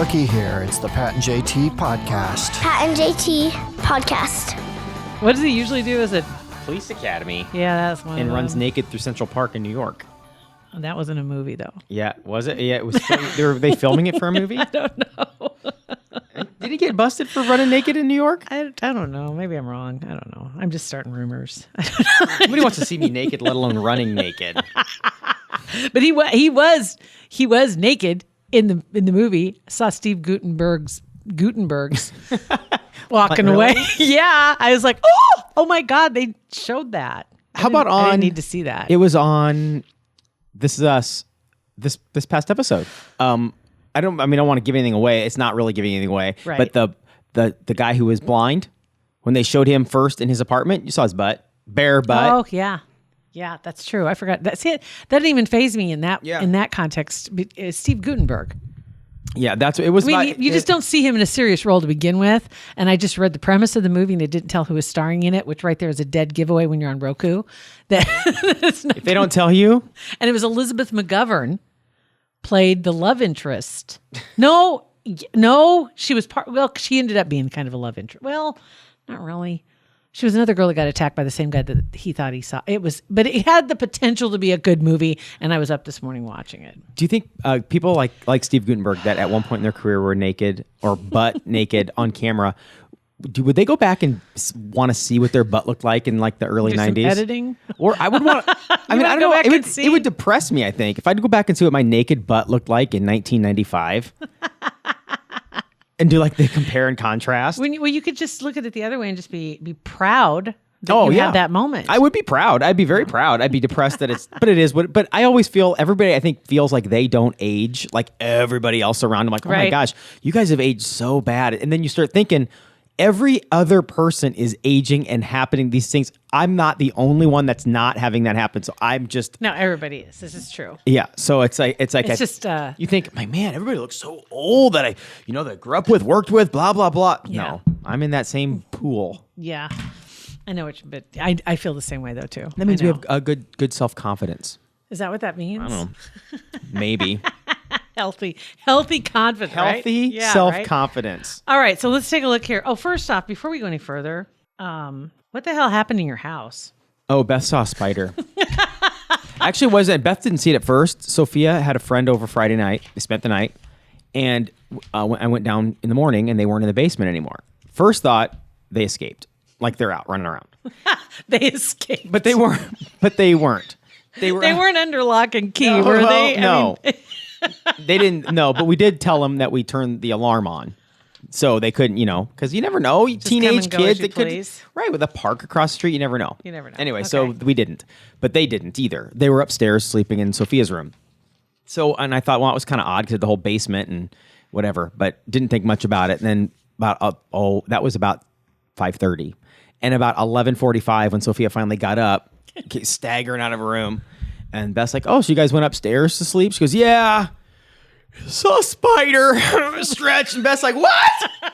Cookie here. It's the Pat and JT podcast. Pat and JT podcast. What does he usually do as a Police Academy. Yeah, that's one. And of runs them. naked through Central Park in New York. That wasn't a movie, though. Yeah, was it? Yeah, it was. Were they filming it for a movie? I don't know. Did he get busted for running naked in New York? I don't know. Maybe I'm wrong. I don't know. I'm just starting rumors. Nobody wants to see me naked, let alone running naked. But he was naked in the movie. I saw Steve Gutenberg's walking away. Yeah, I was like, oh my God, they showed that. How about I on? didn't need to see that. It was on This Is Us. This past episode. I don't want to give anything away. It's not really giving anything away. Right. But the guy who was blind, when they showed him first in his apartment, you saw his butt, bare butt. Oh yeah. Yeah, that's true. I forgot. That's it. That didn't even faze me in that context. Steve Gutenberg. Yeah, that's it was. I mean, you just don't see him in a serious role to begin with. And I just read the premise of the movie, and they didn't tell who was starring in it, which right there is a dead giveaway when you're on Roku. If they don't tell you, and it was Elizabeth McGovern played the love interest. No, she was part. Well, she ended up being kind of a love interest. Well, not really. She was another girl that got attacked by the same guy that he thought he saw. But it had the potential to be a good movie, and I was up this morning watching it. do you think people like Steve Gutenberg that at one point in their career were naked or butt naked on camera, would they go back and want to see what their butt looked like in like the early Do some 90s? editing? Or I would want. I mean, I don't know. It would depress me. I think if I had to go back and see what my naked butt looked like in 1995. And do like the compare and contrast. Well, you could just look at it the other way and just be proud that you had that moment. I would be proud. I'd be very proud. I'd be depressed that it's, but it is what. But I always feel everybody I think feels like they don't age like everybody else around them. Like, oh my gosh, you guys have aged so bad. And then you start thinking every other person is aging and happening these things. I'm not the only one that's not having that happen. So I'm just no, everybody is. This is true. Yeah. So it's just you think, my man, everybody looks so old that that I grew up with, worked with, blah blah blah. Yeah. No, I'm in that same pool. Yeah, I know but I feel the same way though too. That means we have a good self confidence. Is that what that means? I don't know. Maybe. Healthy confidence. Healthy right? self-confidence. All right, so let's take a look here. Oh, first off, before we go any further, what the hell happened in your house? Oh, Beth saw a spider. Actually, wasn't Beth didn't see it at first. Sophia had a friend over Friday night. They spent the night, and I went down in the morning, and they weren't in the basement anymore. First thought, they escaped, like they're out running around. They escaped, but they weren't. They weren't under lock and key, no, were they? No. They didn't know, but we did tell them that we turned the alarm on. So they couldn't, because you never know. Just teenage kids, they could, right, with a park across the street, you never know. You never know. Anyway, okay. So we didn't, but they didn't either. They were upstairs sleeping in Sophia's room. So, and I thought, well, it was kind of odd because the whole basement and whatever, but didn't think much about it. And then that was about 5:30, and about 11:45 when Sophia finally got up, staggering out of her room. And Beth's like, oh, so you guys went upstairs to sleep? She goes, yeah. Saw a spider. Stretch. And Beth's like, what?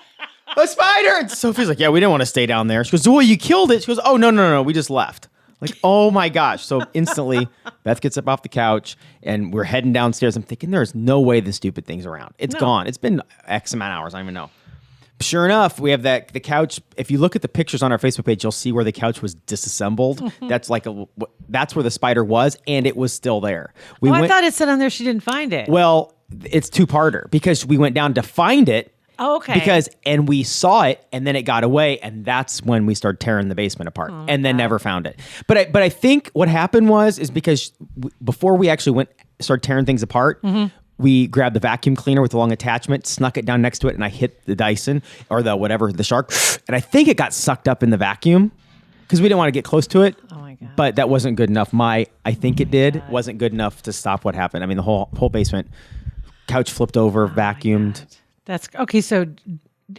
A spider? And Sophie's like, yeah, we didn't want to stay down there. She goes, well, you killed it. She goes, oh, no. We just left. Like, oh my gosh. So instantly, Beth gets up off the couch and we're heading downstairs. I'm thinking, there's no way this stupid thing's around. It's gone. It's been X amount of hours. I don't even know. Sure enough, we have the couch. If you look at the pictures on our Facebook page, you'll see where the couch was disassembled. That's that's where the spider was, and it was still there. I thought it said on there she didn't find it. Well, it's two-parter because we went down to find it. Oh, okay. And we saw it, and then it got away, and that's when we started tearing the basement apart, and then never found it. But I think what happened is because before we actually started tearing things apart. Mm-hmm. We grabbed the vacuum cleaner with the long attachment, snuck it down next to it, and I hit the Dyson or the shark. And I think it got sucked up in the vacuum because we didn't want to get close to it. Oh my God. But that wasn't good enough. I think it did, wasn't good enough to stop what happened. I mean, the whole basement, couch flipped over, vacuumed. That's okay. So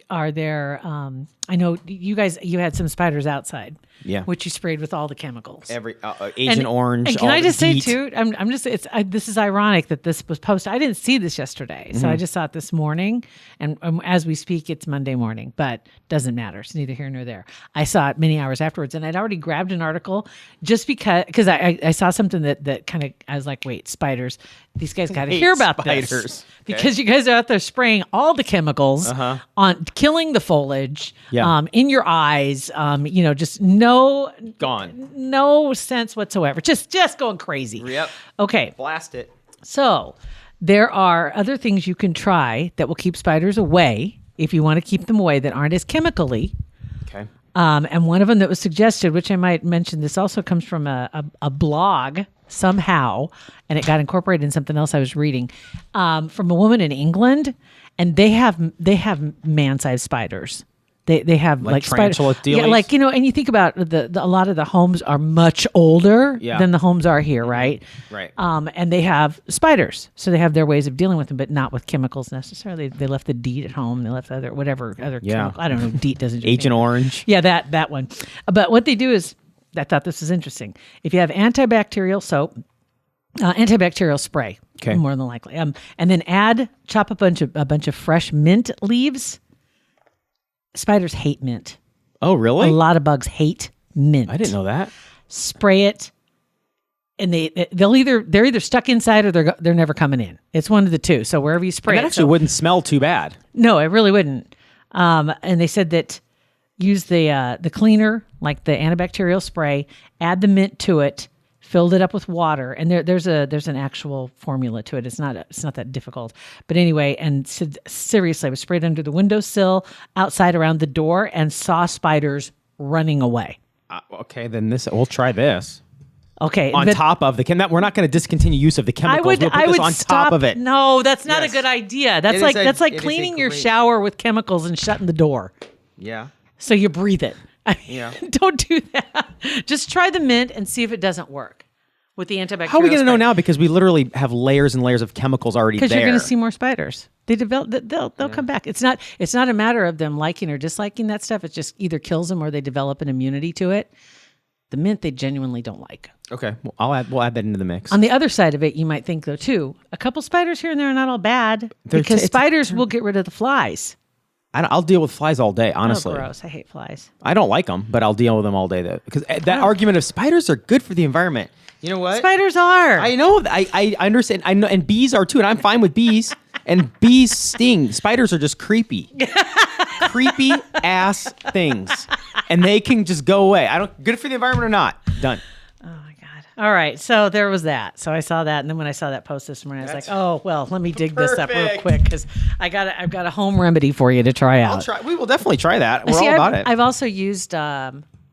I know you had some spiders outside. Yeah. Which you sprayed with all the chemicals. Every Agent Orange. And can all I the just say DEET. too? This is ironic that this was posted. I didn't see this yesterday, so I just saw it this morning. And as we speak, it's Monday morning, but doesn't matter. It's neither here nor there. I saw it many hours afterwards, and I'd already grabbed an article just because I saw something that kind of I was like, wait, spiders. These guys got to Hate hear about spiders. this because you guys are out there spraying all the chemicals on killing the foliage, Yeah. in your eyes. Just Gone. no sense whatsoever. Just going crazy. Yep. Okay. Blast it. So there are other things you can try that will keep spiders away if you want to keep them away that aren't as chemically. Okay. And one of them that was suggested, which I might mention, this also comes from a blog somehow, and it got incorporated in something else I was reading, from a woman in England, and they have man-sized spiders. They have like tarantula spider, yeah, dealies? and you think about a lot of the homes are much older than the homes are here, right? Right. And they have spiders, so they have their ways of dealing with them, but not with chemicals necessarily. They left the DEET at home. They left other chemical. I don't know. DEET doesn't do Agent anything. Orange. Yeah, that one. But what they do is, I thought this was interesting. If you have antibacterial soap, antibacterial spray, Okay. more than likely, and then chop a bunch of fresh mint leaves. Spiders hate mint. Oh, really? A lot of bugs hate mint. I didn't know that. Spray it, and they're either stuck inside or they're never coming in. It's one of the two. So wherever you spray, That actually wouldn't smell too bad. no, it really wouldn't. And they said that use the cleaner, like the antibacterial spray, add the mint to it, filled it up with water, and there's an actual formula to it. It's not that difficult. But anyway, and seriously, I was sprayed under the windowsill, outside around the door, and saw spiders running away. Okay, then we'll try this. Okay, On top of we're not going to discontinue use of the chemicals. We'll put this on stop. top of it. No, that's not Yes. a good idea. That's It like is that's like it is a cleaning your great- shower with chemicals and shutting the door Yeah. so you breathe it. Yeah. Don't do that. Just try the mint and see if it doesn't work with the antibacterial. How are we going to know now? Because we literally have layers and layers of chemicals already there. Because you're going to see more spiders. They develop. They'll come back. It's not a matter of them liking or disliking that stuff. It just either kills them or they develop an immunity to it. The mint they genuinely don't like. Okay, well, we'll add that into the mix. On the other side of it, you might think though too, a couple spiders here and there are not all bad because spiders will get rid of the flies. I'll deal with flies all day, honestly. Oh, gross! I hate flies. I don't like them, but I'll deal with them all day though. Because that argument of spiders are good for the environment. You know what? Spiders are. I know. I understand. I know, and bees are too, and I'm fine with bees. And bees sting. Spiders are just creepy, creepy ass things, and they can just go away. I don't. Good for the environment or not? Done. Oh my god! All right, so there was that. So I saw that, and then when I saw that post this morning, I was like, oh well, let me dig this up real Perfect. quick because I've got a home remedy for you to try out. I'll try. We will definitely try that. We're See, all about it. I've also used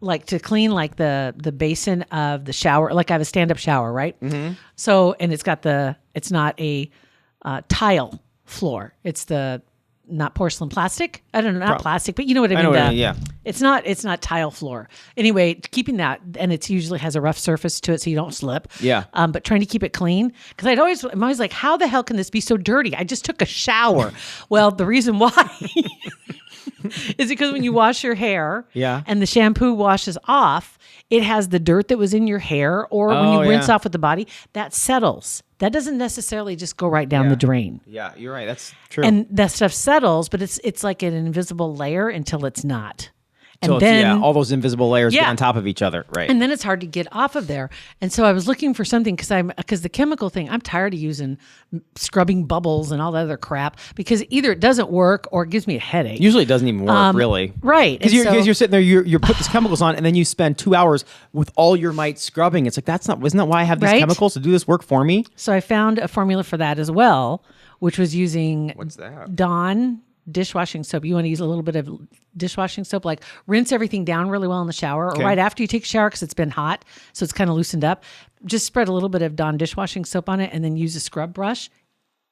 like to clean like the basin of the shower. Like I have a stand up shower, right? Mm-hmm. So and it's not a tile floor. It's the not porcelain, plastic. I don't know, not plastic, but you know what I mean. know what you mean, yeah. It's not tile floor. Anyway, keeping that, and it usually has a rough surface to it, so you don't slip. Yeah. But trying to keep it clean because I'm always like, how the hell can this be so dirty? I just took a shower. Well, the reason why. Is because when you wash your hair Yeah. and the shampoo washes off, it has the dirt that was in your hair, or when you rinse yeah. off with the body, that settles. That doesn't necessarily just go right down the drain. Yeah, you're right. That's true. And that stuff settles, but it's like an invisible layer until it's not. And So then all those invisible layers get Yeah. on top of each other, right? and then it's hard to get off of there. And so I was looking for something because the chemical thing, I'm tired of using scrubbing bubbles and all that other crap because either it doesn't work or it gives me a headache. Usually it doesn't even work, really. Right. Because And so- you're sitting there, you're put these chemicals on, and then you spend 2 hours with all your might scrubbing. It's like, isn't that why I have these Right? chemicals to do this work for me? So I found a formula for that as well, which was using What's that? Dawn dishwashing soap. You want to use a little bit of dishwashing soap, like rinse everything down really well in the shower Okay. or right after you take a shower because it's been hot. So it's kind of loosened up. Just spread a little bit of Dawn dishwashing soap on it and then use a scrub brush.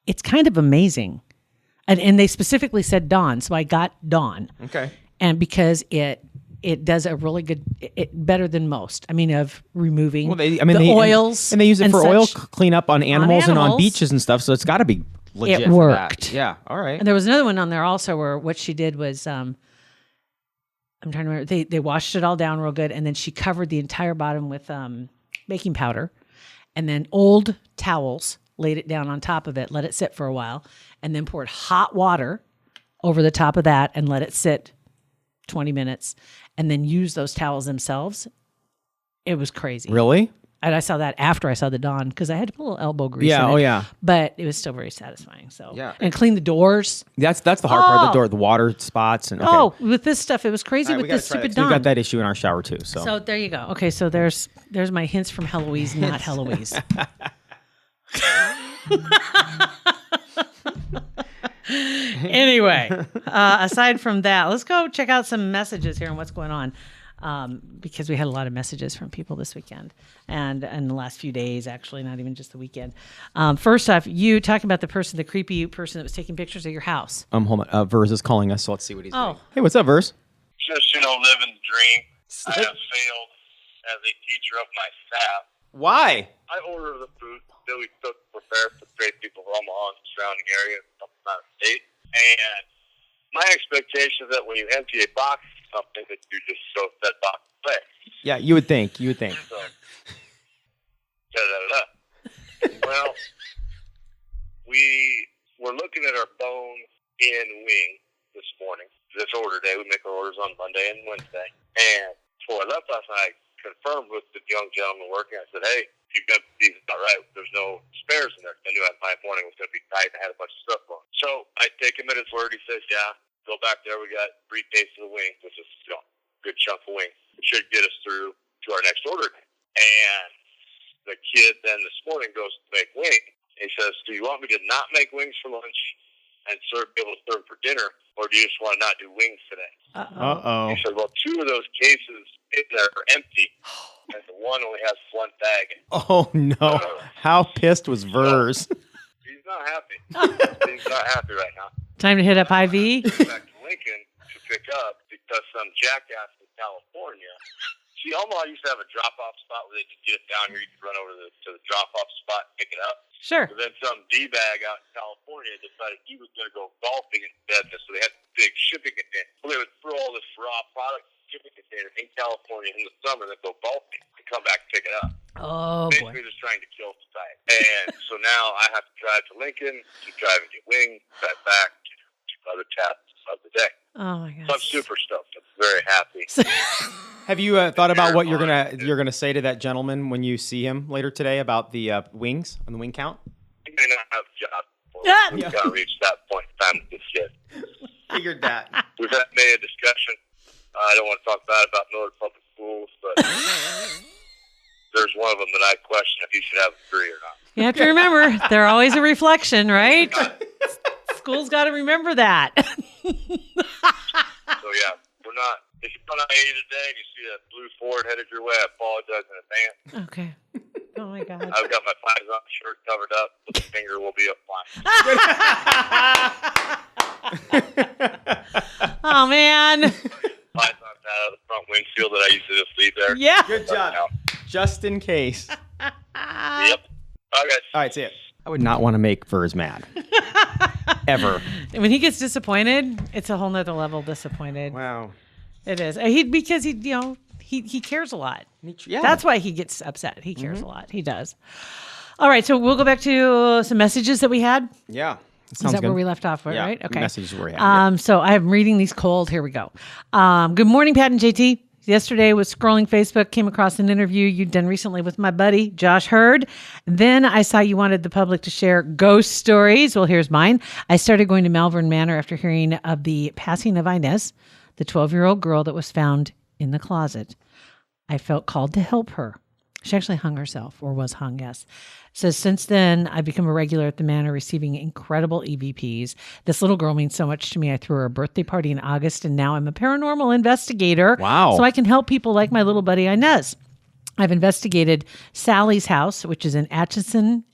It's kind of amazing. And they specifically said Dawn. So I got Dawn. Okay. And because it does a really good, better than most. I mean, of removing the oils. And they use it for oil such. cleanup on animals and on animals. beaches and stuff. So it's got to be legit It for worked. that. Yeah. All right. And there was another one on there also where what she did was, I'm trying to remember, they washed it all down real good, and then she covered the entire bottom with baking powder, and then old towels, laid it down on top of it, let it sit for a while, and then poured hot water over the top of that and let it sit 20 minutes, and then used those towels themselves. It was crazy. Really? And I saw that after I saw the Dawn because I had to put a little elbow grease Yeah. in it. Oh, yeah. But it was still very satisfying. So Yeah. And clean the doors. That's the hard part. The Oh. door, the water spots, and okay. Oh, with this stuff, it was crazy All right, we with gotta this try that, stupid 'cause Dawn. We've got that issue in our shower too. So, So there you go. Okay, so there's my hints from Heloise, not Heloise. Anyway, aside from that, let's go check out some messages here and what's going on. Because we had a lot of messages from people this weekend and in the last few days, actually, not even just the weekend. First off, you talking about the creepy person that was taking pictures of your house. hold on. Verse is calling us, so let's see what he's Oh. doing. Hey, what's up, Verse? Just, living the dream. I have failed as a teacher of my staff. Why? I order the food that we cook prepare for great people from Omaha and surrounding areas, something out of state. And my expectation is that when you empty a box of something, that you just throw that box away. Yeah, you would think. You would think. So, well, we were looking at our bone-in wing this morning. This order day, we make our orders on Monday and Wednesday. And before I left last night, I confirmed with the young gentleman working. I said, hey, you've got these all right. There's no spares in there. I knew my morning was going to be tight and I had a bunch of stuff on. So I take him at his word. He says, yeah, go back there. We got 3 cases of wing, which is a good chunk of wing. It should get us through to our next order. And the kid then this morning goes to make wing. He says, do you want me to not make wings for lunch and be able to serve for dinner, or do you just want to not do wings today? Uh-oh. He said, well, 2 of those cases in there are empty, and the one only has 1 bag. Oh, no. How pissed was Verse? He's not happy. He's not happy right now. Time to hit up IV. Back to Lincoln to pick up because some jackass in California. See, Omaha used to have a drop-off spot where they could get it down here. You could run over to the drop-off spot and pick it up. Sure. But then some D-bag out in California decided he was going to go golfing instead. So they had big shipping container. So they would throw all this raw product in shipping container in California in the summer, then go golfing and come back and pick it up. Oh, boy. Basically just trying to kill society. And so now I have to drive to Lincoln to drive and get wings, drive back to other tasks of the day. Oh, my So I'm gosh. super stoked. I'm very happy. Have you thought about what you're gonna say to that gentleman when you see him later today about the wings and the wing count? He may not have a job. Yeah. We've got to reach that point in time with this kid. Figured that. We've had made a discussion. I don't want to talk bad about Miller Public Schools, but there's one of them that I question if he should have a degree or not. You have to remember, they're always a reflection, right? School's got to remember that. So yeah, we're not. If you're on I-80 today and you see that blue Ford headed your way, I apologize in advance. Okay. Oh, my God. I've got my Paisan shirt covered up, but the finger will be applying. Oh, man. Paisan's out of the front windshield that I used to just leave there. Yeah. Good job. Just in case. Yep. Okay. All right, see it. I would not want to make Verse mad. Ever. When he gets disappointed, it's a whole nother level disappointed. Wow. It is. Because he cares a lot. Yeah. That's why he gets upset. He cares a lot. He does. All right, so we'll go back to some messages that we had. Yeah. Is that where we left off, Yeah, right? Okay. messages where we had. So I'm reading these cold. Here we go. Good morning, Pat and JT. Yesterday was scrolling Facebook, came across an interview you'd done recently with my buddy, Josh Hurd. Then I saw you wanted the public to share ghost stories. Well, here's mine. I started going to Malvern Manor after hearing of the passing of Inez, the 12-year-old girl that was found in the closet. I felt called to help her. She actually hung herself, or was hung, yes. So since then, I've become a regular at the manor, receiving incredible EVPs. This little girl means so much to me. I threw her a birthday party in August, and now I'm a paranormal investigator. Wow. So I can help people like my little buddy Inez. I've investigated Sally's house, which is in Atchison,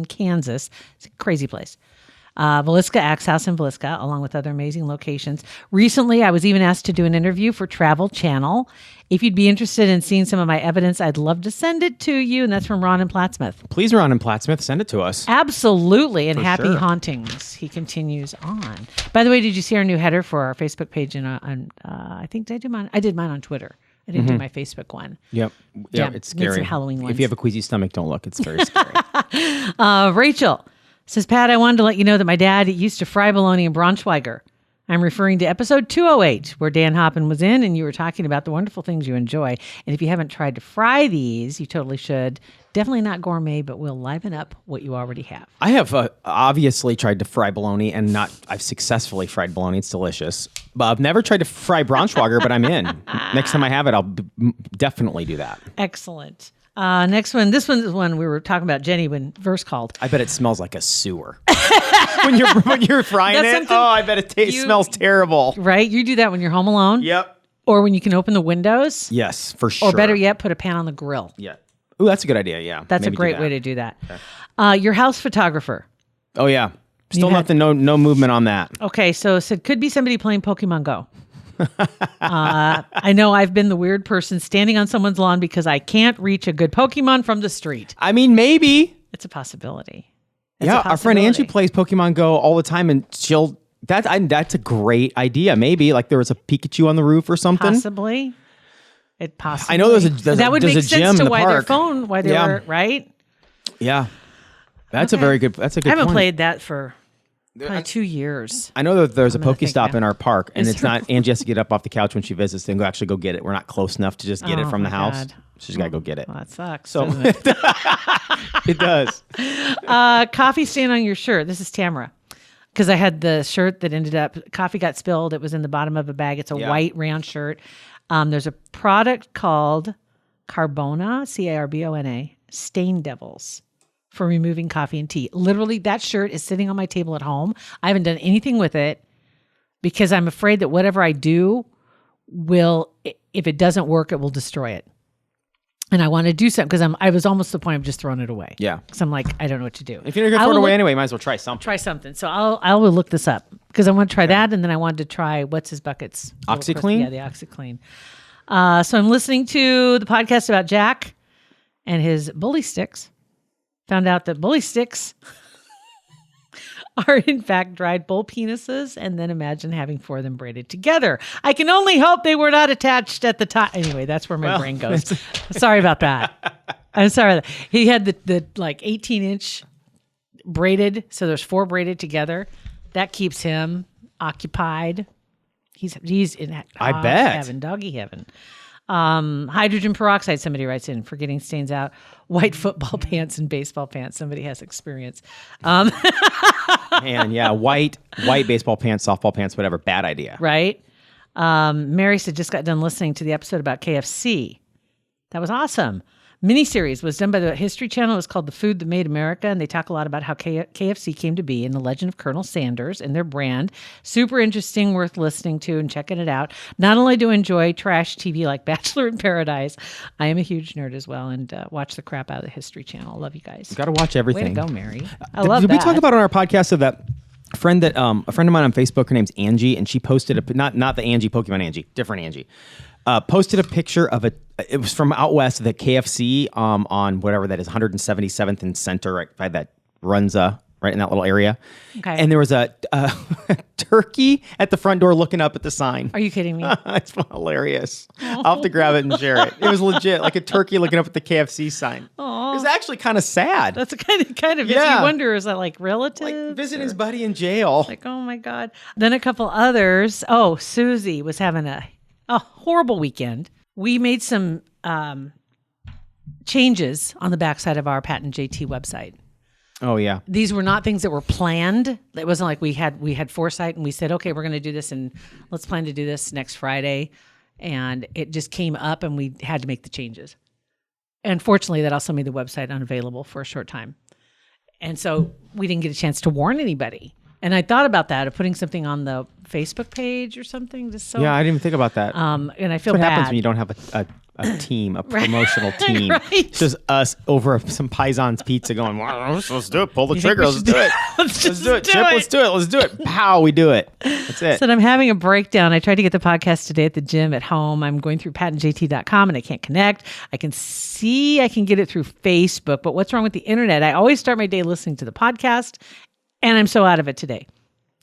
Kansas. It's a crazy place. Villisca Axe House in Villisca, along with other amazing locations. Recently, I was even asked to do an interview for Travel Channel. If you'd be interested in seeing some of my evidence, I'd love to send it to you. And that's from Ron in Plattsmouth. Please, Ron and Plattsmouth, send it to us. Absolutely. And happy sure. hauntings. He continues on. By the way, did you see our new header for our Facebook page? And I think did I do mine? I did mine on Twitter. I didn't do my Facebook one. Yep. Yeah, It's made some scary. Halloween ones. If you have a queasy stomach, don't look. It's very scary. Rachel says, Pat, I wanted to let you know that my dad used to fry bologna in Braunschweiger. I'm referring to episode 208, where Dan Hoppen was in, and you were talking about the wonderful things you enjoy. And if you haven't tried to fry these, you totally should. Definitely not gourmet, but will liven up what you already have. I have obviously tried to fry bologna, and I've successfully fried bologna. It's delicious. But I've never tried to fry Braunschweiger, but I'm in. Next time I have it, I'll definitely do that. Excellent. Next one. This one is one we were talking about Jenny when Verse called. I bet it smells like a sewer. when you're frying That's it, something I bet it smells terrible. Right? You do that when you're home alone. Yep. Or when you can open the windows. Yes, for sure. Or better yet, put a pan on the grill. Yeah. Ooh, that's a good idea. Yeah. That's Maybe a great way to do that. Okay. Your house photographer. Oh, yeah. Still nothing, no movement on that. Okay, so it said, could be somebody playing Pokemon Go. I know I've been the weird person standing on someone's lawn because I can't reach a good Pokemon from the street. I mean, maybe. It's a possibility. Our friend Angie plays Pokemon Go all the time, and that's a great idea. Maybe like there was a Pikachu on the roof or something. Possibly. It possibly. I know there's that would there's make a gym sense to in the why park. why they were right. Yeah, that's a very good. That's a good. I haven't point. played that for probably 2 years. I know that there's a gonna think Pokestop now. in our park, and Is it's there? not. Angie has to get up off the couch when she visits and actually go get it. We're not close enough to just get it from the my house. God. She's got to go get it. Well, that sucks. So doesn't it? it does. Coffee stain on your shirt. This is Tamara. Because I had the shirt that ended up, coffee got spilled. It was in the bottom of a bag. It's a white round shirt. There's a product called Carbona, Carbona, Stain Devils, for removing coffee and tea. Literally, that shirt is sitting on my table at home. I haven't done anything with it because I'm afraid that whatever I do will, if it doesn't work, it will destroy it. And I want to do something because I was almost to the point of just throwing it away. Yeah. Because I'm like, I don't know what to do. If you're going to throw it away anyway, might as well try something. Try something. So I will look this up because I want to try that, and then I wanted to try what's his buckets. OxyClean? Yeah, the OxyClean. So I'm listening to the podcast about Jack and his bully sticks. Found out that bully sticks are in fact dried bull penises, and then imagine having 4 of them braided together. I can only hope they were not attached at the time. Anyway, that's where my brain goes. Sorry about that. I'm sorry. He had the like 18-inch braided, so there's 4 braided together. That keeps him occupied. He's in I bet. heaven, doggy heaven. Hydrogen peroxide, somebody writes in, for getting stains out. White football pants and baseball pants. Somebody has experience. Man, yeah, white baseball pants, softball pants, whatever. Bad idea. Right? Mary said, just got done listening to the episode about KFC. That was awesome. Miniseries was done by the History Channel. It was called The Food That Made America, and they talk a lot about how KFC came to be and the legend of Colonel Sanders and their brand. Super interesting, worth listening to and checking it out. Not only do I enjoy trash TV like Bachelor in Paradise, I am a huge nerd as well and watch the crap out of the History Channel. Love you guys. Got to watch everything. Way to go, Mary. I love Did that. we talk about on our podcast of that friend that a friend of mine on Facebook? Her name's Angie, and she posted not the Angie Pokemon Angie, different Angie. Posted a picture of it was from out west, the KFC on whatever that is, 177th and Center, right by that Runza, right in that little area. Okay. And there was a turkey at the front door looking up at the sign. Are you kidding me? It's hilarious. I'll have to grab it and share it. It was legit, like a turkey looking up at the KFC sign. It was actually kind of sad. That's kind of Yeah. you wonder, is that like relatives? Like visiting his buddy in jail. Like, oh my God. Then a couple others. Oh, Susie was having a horrible weekend. We made some changes on the backside of our Pat and JT website. Oh yeah. These were not things that were planned. It wasn't like we had foresight and we said, okay, we're going to do this and let's plan to do this next Friday. And it just came up and we had to make the changes. And fortunately, that also made the website unavailable for a short time. And so we didn't get a chance to warn anybody. And I thought about that, of putting something on the Facebook page or something. Just so Yeah, I didn't even think about that. and I feel What bad. happens when you don't have a team, a promotional team. Right. It's just us over some Paisan's pizza going, well, let's do it. Pull the trigger. Let's do it. Let's do it. Chip, let's do it. Let's do it. Pow, we do it. That's it. So I'm having a breakdown. I tried to get the podcast today at the gym at home. I'm going through patentjt.com and I can't connect. I can see I can get it through Facebook, but what's wrong with the internet? I always start my day listening to the podcast, and I'm so out of it today.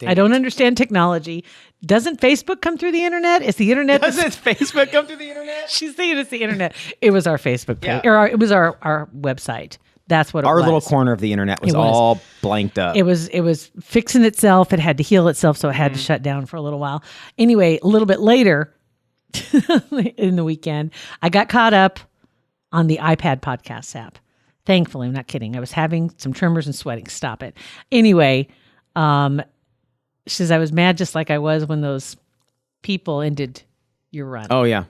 I don't understand technology. Doesn't Facebook come through the internet? Is the internet? Doesn't Facebook come through the internet? She's thinking it's the internet. It was our Facebook page, or it was our website. That's what it was. Our little corner of the internet was all blanked up. It was fixing itself. It had to heal itself, so it had to shut down for a little while. Anyway, a little bit later in the weekend, I got caught up on the iPad podcast app. Thankfully, I'm not kidding. I was having some tremors and sweating. Stop it. Anyway, she says, I was mad just like I was when those people ended your run. Oh, yeah.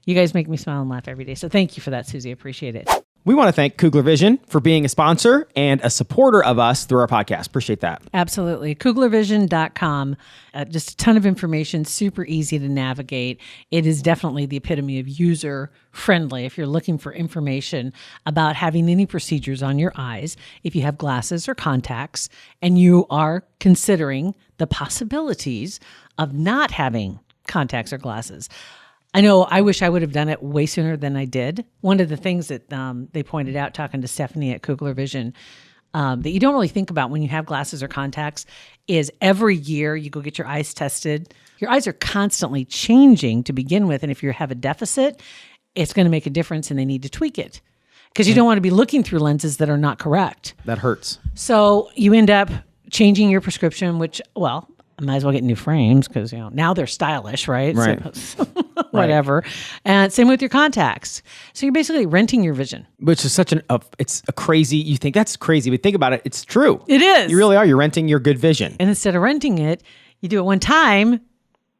You guys make me smile and laugh every day. So thank you for that, Susie. I appreciate it. We want to thank Kugler Vision for being a sponsor and a supporter of us through our podcast. Appreciate that. Absolutely. KuglerVision.com. Just a ton of information, super easy to navigate. It is definitely the epitome of user friendly. If you're looking for information about having any procedures on your eyes, if you have glasses or contacts, and you are considering the possibilities of not having contacts or glasses. I know I wish I would have done it way sooner than I did. One of the things that they pointed out talking to Stephanie at Kugler Vision that you don't really think about when you have glasses or contacts is every year you go get your eyes tested. Your eyes are constantly changing to begin with. And if you have a deficit, it's going to make a difference and they need to tweak it because you don't want to be looking through lenses that are not correct. That hurts. So you end up changing your prescription, which, well, I might as well get new frames because, now they're stylish, right? Right. So, whatever. And same with your contacts. So you're basically renting your vision. Which is such it's a crazy, you think that's crazy, but think about it, it's true. It is. You really are. You're renting your good vision. And instead of renting it, you do it one time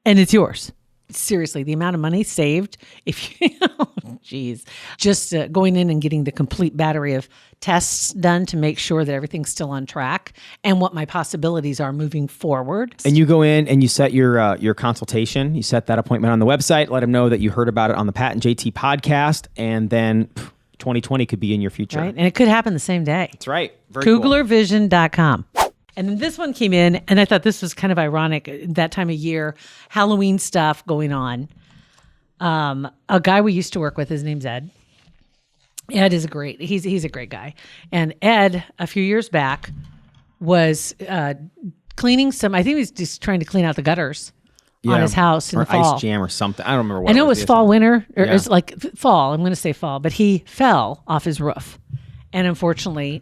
and it's yours. Seriously, the amount of money saved if you, just going in and getting the complete battery of tests done to make sure that everything's still on track and what my possibilities are moving forward. And you go in and you set your consultation. You set that appointment on the website. Let them know that you heard about it on the Pat and JT podcast, and then 2020 could be in your future. Right, and it could happen the same day. That's right. Very cool. KuglerVision.com. And then this one came in, and I thought this was kind of ironic. That time of year, Halloween stuff going on. A guy we used to work with, his name's Ed. Ed is he's a great guy. And Ed, a few years back, was cleaning I think he was just trying to clean out the gutters on his house in the fall. Ice jam or something. I don't remember what I know it was fall, winter, or Yeah. it was like fall. I'm going to say fall, but he fell off his roof. And unfortunately,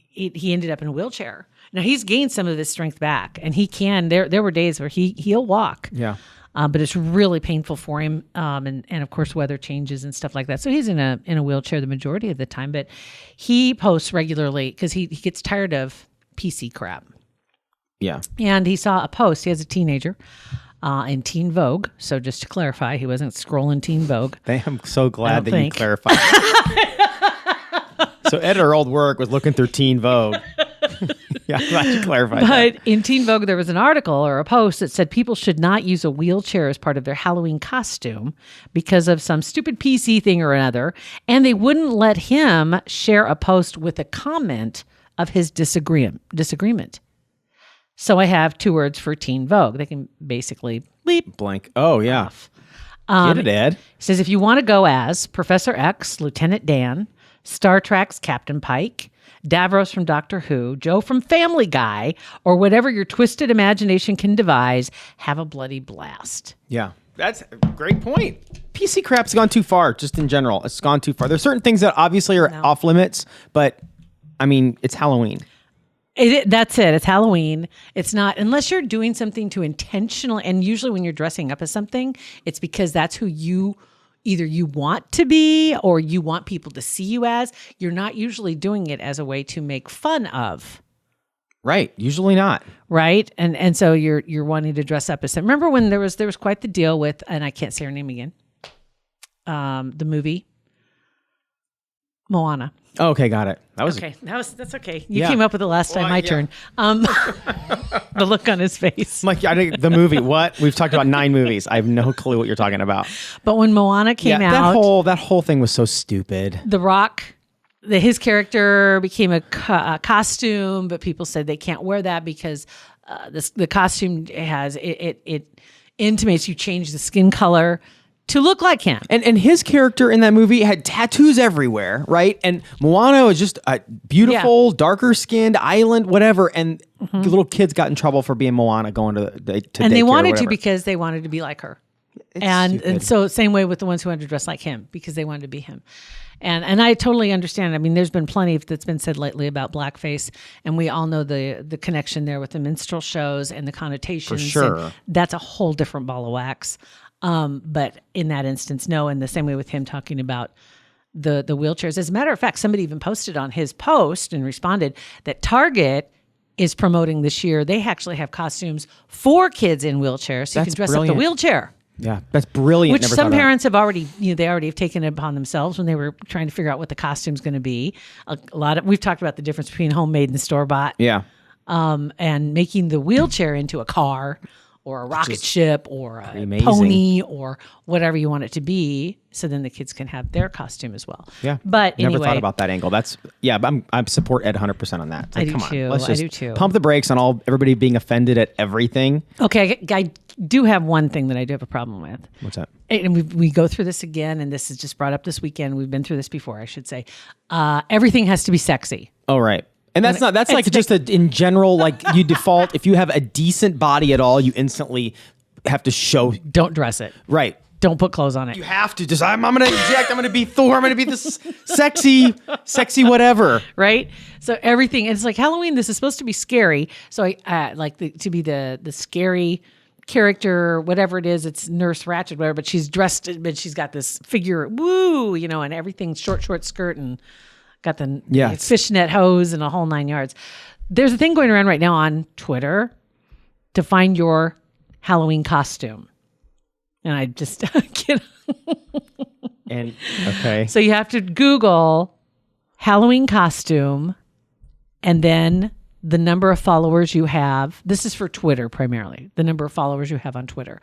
he ended up in a wheelchair. Now he's gained some of his strength back, and he can. There were days where he'll walk. Yeah. But it's really painful for him, and of course weather changes and stuff like that. So he's in a wheelchair the majority of the time. But he posts regularly because he gets tired of PC crap. Yeah. And he saw a post. He has a teenager in Teen Vogue. So just to clarify, he wasn't scrolling Teen Vogue. I'm so glad that you think. clarified. So Ed at our old work was looking through Teen Vogue. Yeah, I'm glad you clarified that. But in Teen Vogue, there was an article or a post that said people should not use a wheelchair as part of their Halloween costume because of some stupid PC thing or another. And they wouldn't let him share a post with a comment of his disagreement. So I have 2 words for Teen Vogue. They can basically bleep. Blank. Oh, yeah. Get it, Ed. It says if you want to go as Professor X, Lieutenant Dan, Star Trek's Captain Pike, Davros from Doctor Who, Joe from Family Guy, or whatever your twisted imagination can devise, have a bloody blast. Yeah. That's a great point. PC crap's gone too far, just in general. It's gone too far. There's certain things that obviously are off limits, but I mean, it's Halloween. That's it. It's Halloween. It's not, unless you're doing something to intentionally, and usually when you're dressing up as something, it's because that's who either you want to be or you want people to see you as. You're not usually doing it as a way to make fun of. Right. Usually not. Right. And so you're wanting to dress up as something. Remember when there was quite the deal with, and I can't say her name again, the movie. Moana. Oh, okay, got it. That was Okay, that's okay. You Yeah. came up with it last time. Well, My yeah. turn. The look on his face. I'm like, I think the movie. What? We've talked about 9 movies. I have no clue what you're talking about. But when Moana came out, that whole thing was so stupid. The Rock, his character became a costume, but people said they can't wear that because the costume has it intimates you change the skin color to look like him. And his character in that movie had tattoos everywhere, right? And Moana was just a beautiful, darker skinned island, whatever. And the little kids got in trouble for being Moana going to And they daycare or wanted to whatever. because they wanted to be like her. It's And stupid. so same way with the ones who wanted to dress like him because they wanted to be him. And I totally understand. I mean, there's been plenty that's been said lately about blackface, and we all know the connection there with the minstrel shows and the connotations. For sure. And that's a whole different ball of wax. But in that instance, no. And the same way with him talking about the wheelchairs. As a matter of fact, somebody even posted on his post and responded that Target is promoting this year. They actually have costumes for kids in wheelchairs, so you That's can dress up brilliant. the wheelchair. Yeah, that's brilliant. Which Never some thought of that. parents have already, they already have taken it upon themselves when they were trying to figure out what the costume's going to be. A lot of we've talked about the difference between homemade and store bought. Yeah. And making the wheelchair into a car or a rocket ship or a amazing. pony or whatever you want it to be, so then the kids can have their costume as well. Yeah. But Never anyway, thought about that angle. But I support Ed 100% on that. It's I like, do come on, too. let's I just do too. pump the brakes on everybody being offended at everything. okay, I do have one thing that I do have a problem with. What's that? And we go through this again, and this is just brought up this weekend. We've been through this before, I should say. Everything has to be sexy. Oh, right. And that's like just in general, like you default, if you have a decent body at all, you instantly have to show. Don't dress it. Right. Don't put clothes on it. You have to just, I'm going to inject, I'm going to be Thor, I'm going to be this sexy whatever. Right? So everything, it's like Halloween, this is supposed to be scary. So I like to be the scary character, whatever it is, it's Nurse Ratched, whatever, but she's dressed, but she's got this figure, woo, and everything's short skirt and got the fishnet hose and a whole 9 yards. There's a thing going around right now on Twitter to find your Halloween costume. And I just get And okay. So you have to Google Halloween costume and then the number of followers you have. This is for Twitter primarily. The number of followers you have on Twitter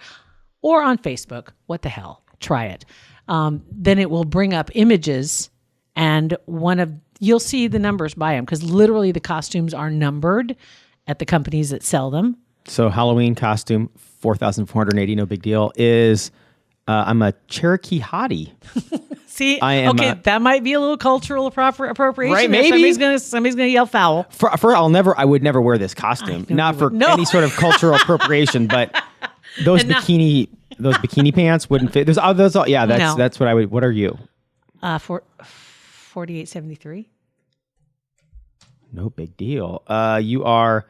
or on Facebook. What the hell? Try it. Then it will bring up images and you'll see the numbers by them because literally the costumes are numbered at the companies that sell them. So Halloween costume, 4,480, no big deal, is I'm a Cherokee hottie. See, I am that might be a little cultural appropriation. Right, there. maybe. Somebody's gonna yell foul. I would never wear this costume. Not for any sort of cultural appropriation, but those bikini pants wouldn't fit. That's what I would. What are you? 4873. No big deal. You are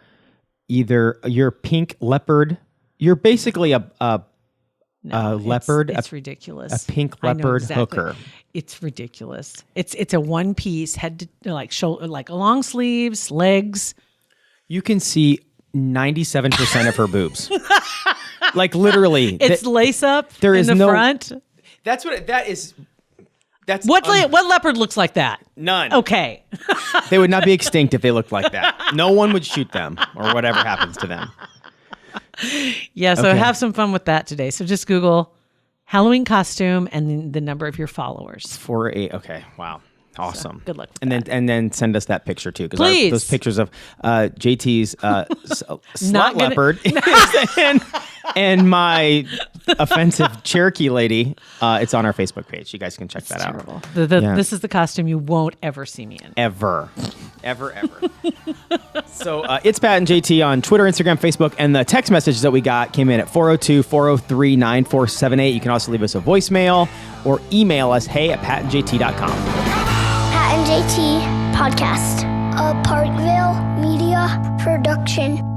you're pink leopard. You're basically a leopard. It's ridiculous. A pink I know leopard exactly. hooker. It's ridiculous. It's a one piece head to like shoulder, like long sleeves, legs. You can see 97% of her boobs. Like literally, It's lace up. there in is the no front. That's what that is. That's What leopard looks like that? None. Okay. They would not be extinct if they looked like that. No one would shoot them or whatever happens to them. Yeah, so Okay. have some fun with that today. So just Google Halloween costume and the number of your followers. 4-8. Okay. Wow. Awesome. good luck with And then send us that picture too, because Please. those pictures of JT's slut Not gonna- leopard and my offensive Cherokee lady. It's on our Facebook page. You guys can check that out. Terrible. Yeah. This is the costume you won't ever see me in. Ever. So it's Pat and JT on Twitter, Instagram, Facebook, and the text message that we got came in at 402-403-9478. You can also leave us a voicemail or email us hey@patandjt.com. Pat and JT Podcast, a Parkville Media Production.